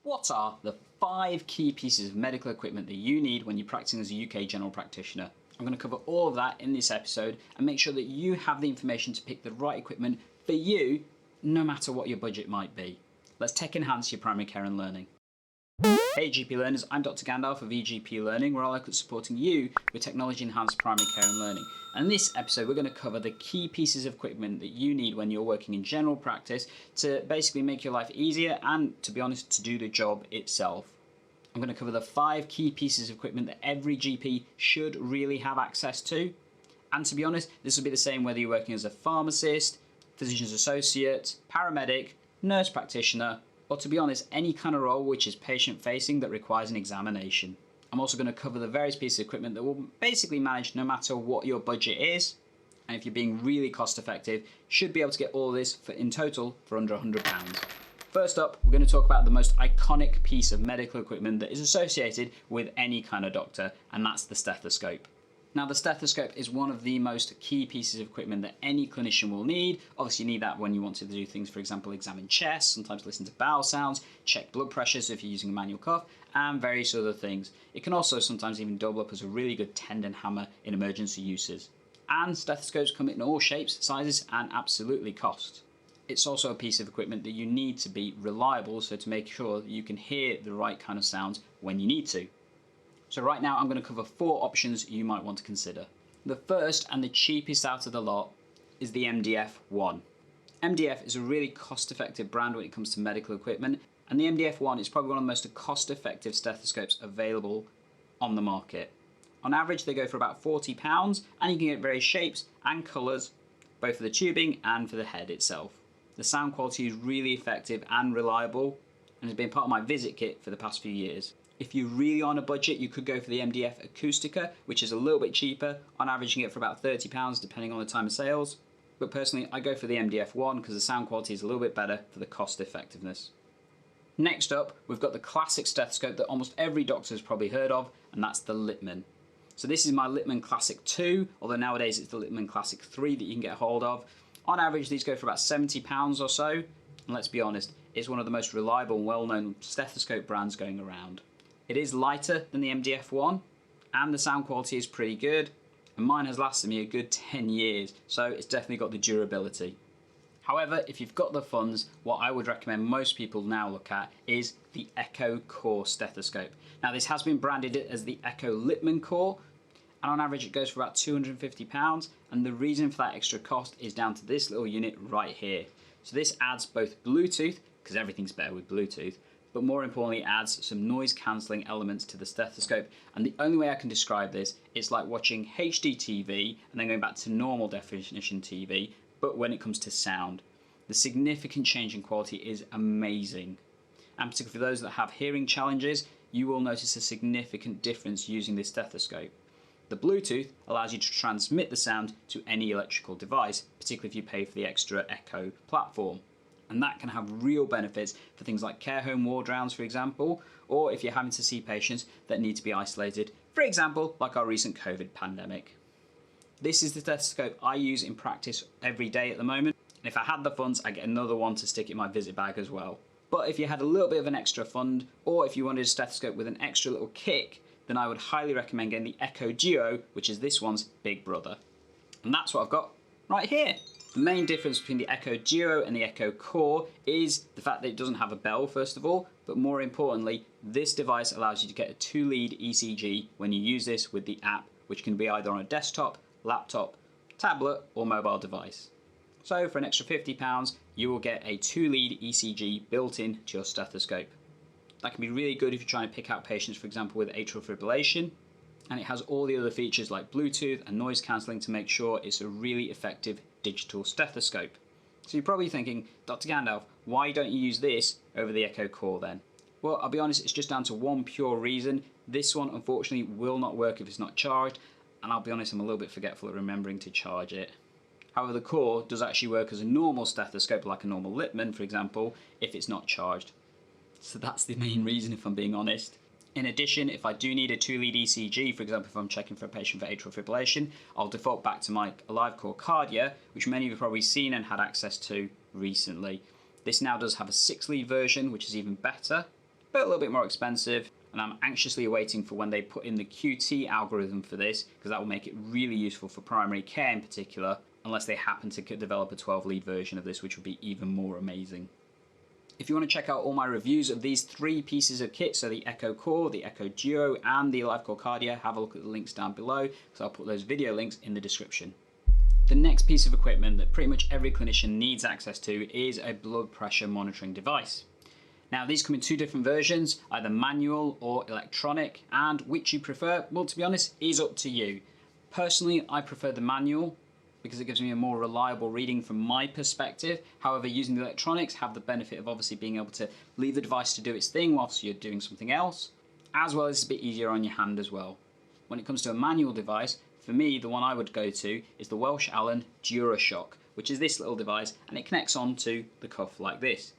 What are the 5 key pieces of medical equipment that you need when you're practicing as a UK general practitioner? I'm going to cover all of that in this episode and make sure that you have the information to pick the right equipment for you, no matter what your budget might be. Let's tech enhance your primary care and learning. Hey GP learners, I'm Dr. Gandalf of eGP Learning, where I look at supporting you with technology enhanced primary care and learning. And in this episode, we're going to cover the key pieces of equipment that you need when you're working in general practice to basically make your life easier and, to be honest, to do the job itself. I'm going to cover the 5 key pieces of equipment that every GP should really have access to. And to be honest, this will be the same whether you're working as a pharmacist, physician's associate, paramedic, nurse practitioner, or to be honest, any kind of role which is patient-facing that requires an examination. I'm also going to cover the various pieces of equipment that will basically manage no matter what your budget is, and if you're being really cost-effective, should be able to get all this in total for under £100. First up, we're going to talk about the most iconic piece of medical equipment that is associated with any kind of doctor, and that's the stethoscope. Now, the stethoscope is one of the most key pieces of equipment that any clinician will need. Obviously, you need that when you want to do things, for example, examine chest, sometimes listen to bowel sounds, check blood pressures if you're using a manual cuff, and various other things. It can also sometimes even double up as a really good tendon hammer in emergency uses. And stethoscopes come in all shapes, sizes, and absolutely cost. It's also a piece of equipment that you need to be reliable, so to make sure that you can hear the right kind of sounds when you need to. So right now I'm going to cover 4 options you might want to consider. The first and the cheapest out of the lot is the MDF-1. MDF is a really cost-effective brand when it comes to medical equipment, and the MDF-1 is probably one of the most cost-effective stethoscopes available on the market. On average they go for about £40, and you can get various shapes and colours, both for the tubing and for the head itself. The sound quality is really effective and reliable, and has been part of my visit kit for the past few years. If you're really on a budget, you could go for the MDF Acoustica, which is a little bit cheaper. On average, you can get for about £30, depending on the time of sales. But personally, I go for the MDF-1 because the sound quality is a little bit better for the cost effectiveness. Next up, we've got the classic stethoscope that almost every doctor has probably heard of, and that's the Littmann. So this is my Littmann Classic 2, although nowadays it's the Littmann Classic 3 that you can get hold of. On average, these go for about £70 or so. And let's be honest, it's one of the most reliable and well-known stethoscope brands going around. It is lighter than the MDF-1, and the sound quality is pretty good, and mine has lasted me a good 10 years, so it's definitely got the durability. However, if you've got the funds, what I would recommend most people now look at is the Eko Core stethoscope. Now, this has been branded as the Eko Littmann Core, and on average it goes for about £250, and the reason for that extra cost is down to this little unit right here. So this adds both Bluetooth, because everything's better with Bluetooth, but more importantly adds some noise cancelling elements to the stethoscope, and the only way I can describe this, it's like watching HD TV and then going back to normal definition TV, but when it comes to sound. The significant change in quality is amazing, and particularly for those that have hearing challenges, you will notice a significant difference using this stethoscope. The Bluetooth allows you to transmit the sound to any electrical device, particularly if you pay for the extra Eko platform. And that can have real benefits for things like care home ward rounds, for example, or if you're having to see patients that need to be isolated, for example, like our recent COVID pandemic. This is the stethoscope I use in practice every day at the moment, and if I had the funds, I'd get another one to stick in my visit bag as well. But if you had a little bit of an extra fund, or if you wanted a stethoscope with an extra little kick, then I would highly recommend getting the Eko Duo, which is this one's big brother. And that's what I've got right here. The main difference between the Eko Duo and the Eko Core is the fact that it doesn't have a bell, first of all, but more importantly, this device allows you to get a 2-lead ECG when you use this with the app, which can be either on a desktop, laptop, tablet, or mobile device. So for an extra £50, you will get a 2-lead ECG built in to your stethoscope. That can be really good if you're trying to pick out patients, for example, with atrial fibrillation, and it has all the other features like Bluetooth and noise cancelling to make sure it's a really effective digital stethoscope. So you're probably thinking, Dr. Gandalf, why don't you use this over the Eko Core then? Well, I'll be honest, it's just down to one pure reason. This one unfortunately will not work if it's not charged, and I'll be honest, I'm a little bit forgetful at remembering to charge it. However, the Core does actually work as a normal stethoscope, like a normal Littmann, for example, if it's not charged. So that's the main reason, if I'm being honest. In addition, if I do need a 2-lead ECG, for example, if I'm checking for a patient for atrial fibrillation, I'll default back to my AliveCore Cardia, which many of you have probably seen and had access to recently. This now does have a 6-lead version, which is even better. but a little bit more expensive. And I'm anxiously awaiting for when they put in the QT algorithm for this, because that will make it really useful for primary care in particular, unless they happen to develop a 12-lead version of this, which would be even more amazing. If you want to check out all my reviews of these 3 pieces of kit, so the Eko Core, the Eko Duo, and the LifeCore Cardia, have a look at the links down below, so I'll put those video links in the description. The next piece of equipment that pretty much every clinician needs access to is a blood pressure monitoring device. Now these come in 2 different versions, either manual or electronic, and which you prefer, well, to be honest, is up to you. Personally, I prefer the manual because it gives me a more reliable reading from my perspective. However, using the electronics have the benefit of obviously being able to leave the device to do its thing whilst you're doing something else, as well as it's a bit easier on your hand as well. When it comes to a manual device, for me, the one I would go to is the Welsh Allen DuraShock, which is this little device, and it connects onto the cuff like this.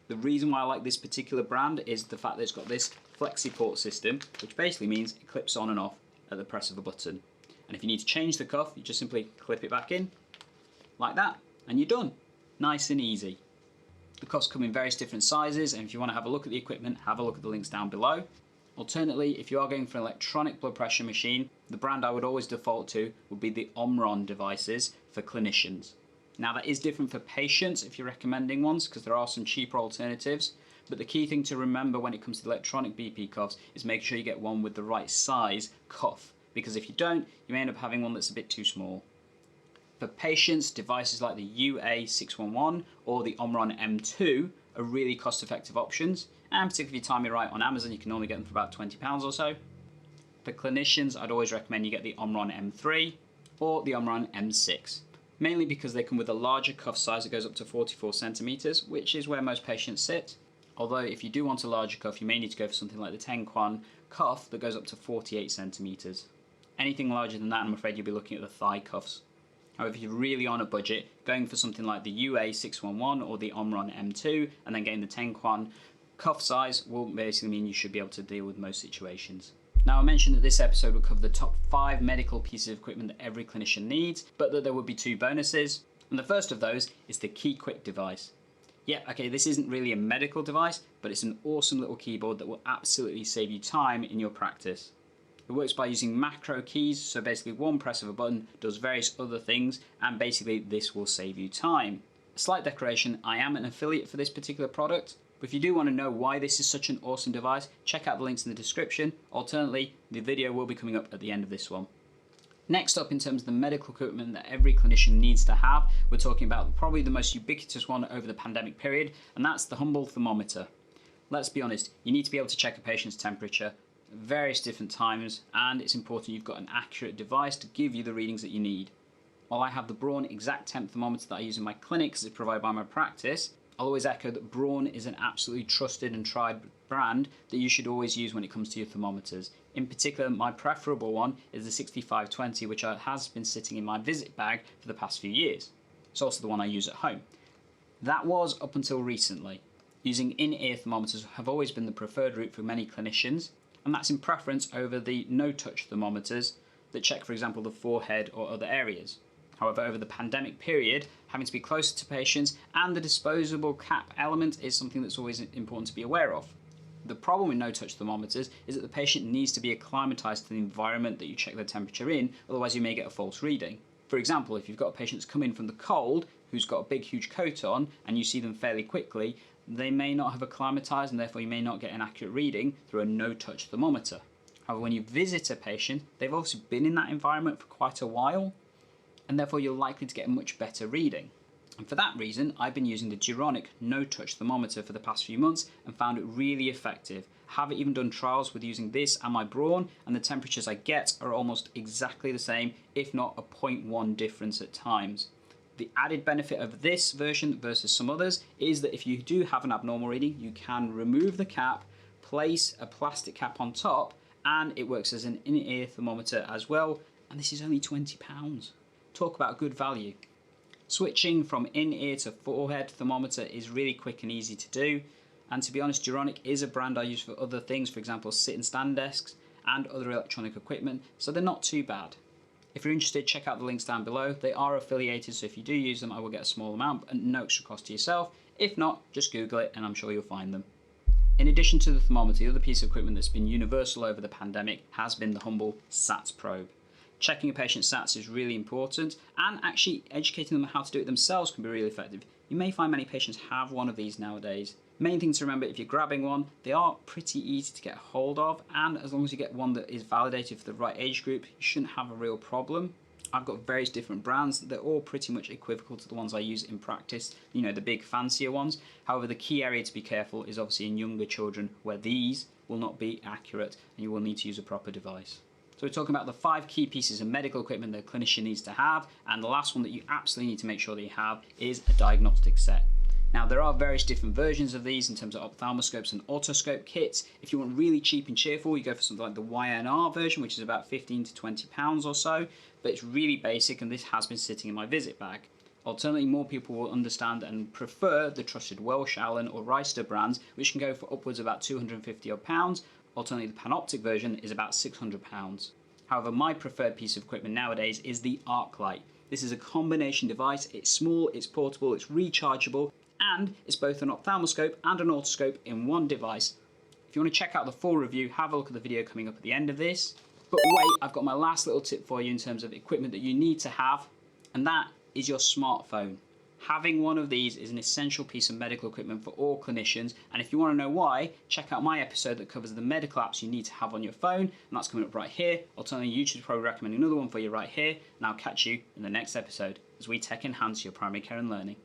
The reason why I like this particular brand is the fact that it's got this FlexiPort system, which basically means it clips on and off at the press of a button. And if you need to change the cuff, you just simply clip it back in, like that, and you're done. Nice and easy. The cuffs come in various different sizes, and if you want to have a look at the equipment, have a look at the links down below. Alternatively, if you are going for an electronic blood pressure machine, the brand I would always default to would be the Omron devices for clinicians. Now that is different for patients if you're recommending ones, because there are some cheaper alternatives, but the key thing to remember when it comes to electronic BP cuffs is make sure you get one with the right size cuff, because if you don't, you may end up having one that's a bit too small. For patients, devices like the UA611 or the Omron M2 are really cost-effective options, and particularly if you time it right on Amazon, you can normally get them for about £20 or so. For clinicians, I'd always recommend you get the Omron M3 or the Omron M6. Mainly because they come with a larger cuff size that goes up to 44 centimeters, which is where most patients sit. Although if you do want a larger cuff, you may need to go for something like the Tenquan cuff that goes up to 48 centimeters. Anything larger than that, I'm afraid you'll be looking at the thigh cuffs. However, if you're really on a budget, going for something like the UA611 or the Omron M2 and then getting the Tenquan cuff size will basically mean you should be able to deal with most situations. Now I mentioned that this episode would cover the top 5 medical pieces of equipment that every clinician needs, but that there would be 2 bonuses. And the first of those is the KeyQuick device. Yeah, okay, this isn't really a medical device, but it's an awesome little keyboard that will absolutely save you time in your practice. It works by using macro keys, so basically one press of a button does various other things, and basically this will save you time. A slight declaration, I am an affiliate for this particular product, but if you do want to know why this is such an awesome device, check out the links in the description. Alternatively, the video will be coming up at the end of this one. Next up, in terms of the medical equipment that every clinician needs to have, we're talking about probably the most ubiquitous one over the pandemic period, and that's the humble thermometer. Let's be honest, you need to be able to check a patient's temperature at various different times, and it's important you've got an accurate device to give you the readings that you need. While I have the Braun Exact Temp thermometer that I use in my clinic because it's provided by my practice, I'll always echo that Braun is an absolutely trusted and tried brand that you should always use when it comes to your thermometers. In particular, my preferable one is the 6520, which has been sitting in my visit bag for the past few years. It's also the one I use at home. That was up until recently. Using in-ear thermometers have always been the preferred route for many clinicians, and that's in preference over the no-touch thermometers that check, for example, the forehead or other areas. However, over the pandemic period, having to be closer to patients and the disposable cap element is something that's always important to be aware of. The problem with no-touch thermometers is that the patient needs to be acclimatized to the environment that you check their temperature in, otherwise you may get a false reading. For example, if you've got a patient that's come in from the cold, who's got a big huge coat on, and you see them fairly quickly, they may not have acclimatized and therefore you may not get an accurate reading through a no-touch thermometer. However, when you visit a patient, they've also been in that environment for quite a while, and therefore you're likely to get a much better reading. And for that reason, I've been using the Duronic no-touch thermometer for the past few months and found it really effective. I have even done trials with using this and my Braun, and the temperatures I get are almost exactly the same, if not a 0.1 difference at times. The added benefit of this version versus some others is that if you do have an abnormal reading, you can remove the cap, place a plastic cap on top, and it works as an in-ear thermometer as well, and this is only £20. Talk about good value. Switching from in-ear to forehead thermometer is really quick and easy to do, and to be honest, Duronic is a brand I use for other things, for example sit and stand desks and other electronic equipment, so they're not too bad. If you're interested, check out the links down below. They are affiliated, so if you do use them, I will get a small amount and no extra cost to yourself. If not, just Google it and I'm sure you'll find them. In addition to the thermometer, the other piece of equipment that's been universal over the pandemic has been the humble SATS probe. Checking a patient's SATS is really important, and actually educating them how to do it themselves can be really effective. You may find many patients have one of these nowadays. Main thing to remember, if you're grabbing one, they are pretty easy to get hold of, and as long as you get one that is validated for the right age group, you shouldn't have a real problem. I've got various different brands. They're all pretty much equivocal to the ones I use in practice, you know, the big fancier ones. However, the key area to be careful is obviously in younger children, where these will not be accurate and you will need to use a proper device. So we're talking about the 5 key pieces of medical equipment that a clinician needs to have, and the last one that you absolutely need to make sure that you have is a diagnostic set. Now, there are various different versions of these in terms of ophthalmoscopes and otoscope kits. If you want really cheap and cheerful, you go for something like the YNR version, which is about £15 to £20 or so, but it's really basic, and this has been sitting in my visit bag. Alternatively, more people will understand and prefer the trusted Welsh, Allen or Reister brands, which can go for upwards of about £250 odd. Alternatively, the Panoptic version is about £600. However, my preferred piece of equipment nowadays is the ArcLight. This is a combination device. It's small, it's portable, it's rechargeable, and it's both an ophthalmoscope and an otoscope in one device. If you want to check out the full review, have a look at the video coming up at the end of this. But wait, I've got my last little tip for you in terms of equipment that you need to have, and that is your smartphone. Having one of these is an essential piece of medical equipment for all clinicians, and if you want to know why, check out my episode that covers the medical apps you need to have on your phone, and that's coming up right here. Alternatively, YouTube's probably recommending another one for you right here, and I'll catch you in the next episode as we tech enhance your primary care and learning.